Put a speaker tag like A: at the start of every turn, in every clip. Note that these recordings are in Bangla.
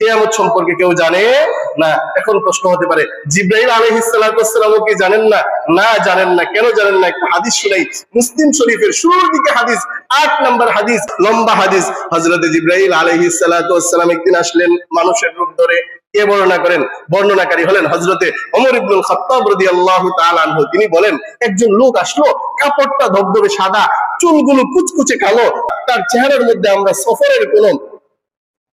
A: কিয়ামত সম্পর্কে কেউ জানে না। এখন প্রশ্ন হতে পারে, জিবরাইল আলাইহিস সালাতু ওয়াস সালাম কি জানেন না? না, জানেন না। কেন জানেন না? একটা হাদিস শুনাই, মুসলিম শরীফের শুরুর দিকে হাদিস, 8 নম্বর হাদিস, লম্বা হাদিস। হযরত জিবরাইল আলাইহিস সালাতু ওয়াস সালাম একদিন আসলেন মানুষের রূপ ধরে। কে বর্ণনা করেন? বর্ণনাকারী হলেন হযরতে ওমর ইবনুল খাত্তাব রাদিয়াল্লাহু তাআলা আনহু। তিনি বলেন, একজন লোক আসলো, কাপড়টা ধবধবে সাদা, চুলগুলো কুচকুচে কালো, তার চেহারার মধ্যে আমরা সফরের কোনো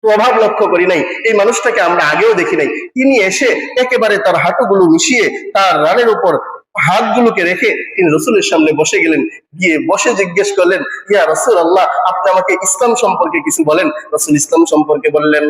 A: প্রভাব লক্ষ্য করি নাই, এই মানুষটাকে আমরা আগেও দেখি নাই। তিনি এসে একেবারে তার হাঁটুগুলো মিশিয়ে তার রানের উপর হাতগুলোকে রেখে তিনি রসুলের সামনে বসে গেলেন। গিয়ে বসে জিজ্ঞেস করলেন, ইয়া রাসূলুল্লাহ, আপনি আমাকে ইসলাম সম্পর্কে কিছু বলেন। রাসূল ইসলাম সম্পর্কে বললেন,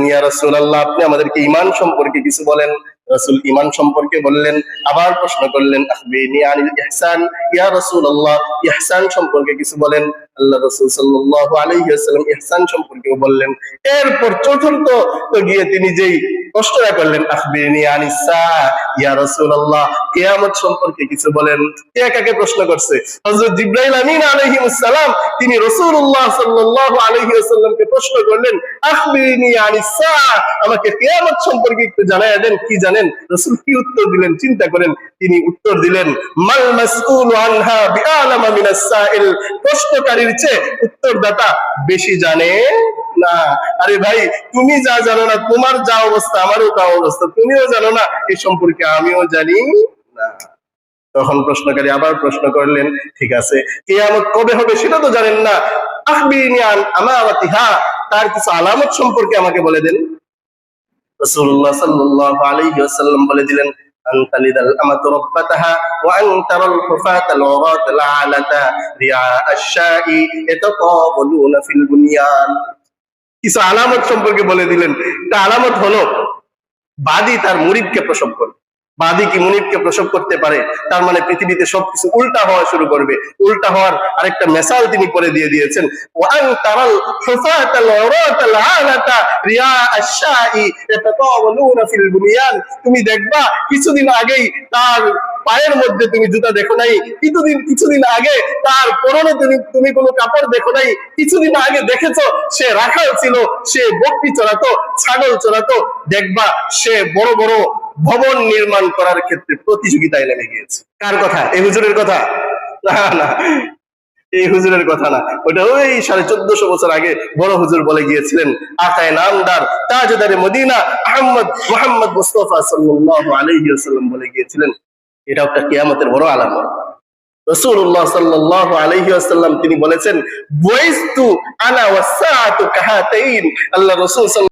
A: ইয়া রাসূলুল্লাহ, আপনি আমাদেরকে ঈমান সম্পর্কে কিছু বলেন। রাসূল ঈমান সম্পর্কে বললেন। আবার প্রশ্ন করলেন, আখবিরনি আনিল ইহসান, ইয়া রাসূলুল্লাহ, ইহসান সম্পর্কে কিছু বলেন। আল্লাহ রাসূল সাল্লাল্লাহু আলাইহি ওয়াসাল্লাম ইহসান সম্পর্কেও বললেন। এরপর চতুর্থ তো গিয়ে তিনি যেই প্রশ্নটা করলেন, আখবিরনি আনিস সাআ, ইয়া রাসূলুল্লাহ, কিয়ামত সম্পর্কে কিছু বলেন। কে কাকে প্রশ্ন করছে? হযরত জিবরাইল আমিন আলাইহিস সালাম তিনি রাসূলুল্লাহ সাল্লাল্লাহু আলাইহি ওয়াসাল্লামকে প্রশ্ন করলেন, আখবিরনি আনিস সাআ, আমাকে কিয়ামত সম্পর্কে একটু জানায়া দেন, কি জানেন? রাসূল কি উত্তর দিলেন? চিন্তা করেন। তিনি উত্তর দিলেন, মাল মাসউলু আনহা বিআলামা মিনাস সাইল, প্রশ্নকারীর চেয়ে উত্তরদাতা বেশি জানে না। আরে ভাই, তুমি যা জানো না, তোমার যা অবস্থা আমারও তা অবস্থা, তুমিও জানো না, এই সম্পর্কে আমিও জানি না। তখন প্রশ্নকারী আবার প্রশ্ন করলেন, ঠিক আছে, কিয়ামত কবে হবে সেটা তো জানেন না, আখবিরনি আন আমারাতিহা, তার কিছু আলামত সম্পর্কে আমাকে বলে দেন। রাসূলুল্লাহ সাল্লাল্লাহু আলাইহি ওয়াসাল্লাম বলে দিলেন, আনতালিদাল আমাতু রাব্বাতাহা ওয়া আনতারাল হুফাতাল উরাতাল আলাতা রিআ আশ-শাই ইয়াতাকাবুলুনা ফিল বুনিয়ান। কিছু আলামত সম্পর্কে বলে দিলেন। একটা আলামত হলো, বাদী তার মুরিদকে প্রসব করবে। বাদী কি মুরিদকে প্রসব করতে পারে? তার মানে পৃথিবীতে সবকিছু উল্টা হওয়া শুরু করবে। উল্টা হওয়ার আরেকটা মেসাল তিনি করে দিয়ে দিয়েছেন, ওয়ান তারাল হুফাতাল উরাতাল আলাতা রিআ আশ-শাই ইয়াতাকাওয়ালুনা ফিল বুনিয়ান। তুমি দেখবা কিছুদিন আগেই তার পায়ের মধ্যে তুমি জুতা দেখো নাই, কিছুদিন আগে তার পরনে তুমি কোনো কাপড় দেখো নাই, কিছুদিন আগে দেখেছো সে রাখাল ছিল, সে বকরি চড়াতো, ছাগল চড়াতো, দেখবা সে বড় বড় ভবন নির্মাণ করার ক্ষেত্রে প্রতিযোগিতায় নেমে গিয়েছে। কার কথা? এই হুজুরের কথা? না, এই হুজুরের কথা না, ওটা ওই 1450 বছর আগে বড় হুজুর বলে গিয়েছিলেন, আকায়ে নামদার তাজদারে মদিনা আহমদ মুহাম্মদ মুস্তাফা সাল্লাল্লাহু আলাইহি ওয়াসাল্লাম বলে গিয়েছিলেন, এটা একটা কিয়ামতের বড় আলামত। রাসূলুল্লাহ সাল্লাল্লাহু আলাইহি ওয়াসাল্লাম তিনি বলেছেন, বুইস্তু আনা ওয়াস সাআতু কাহাতাইন। আল্লাহ রাসূল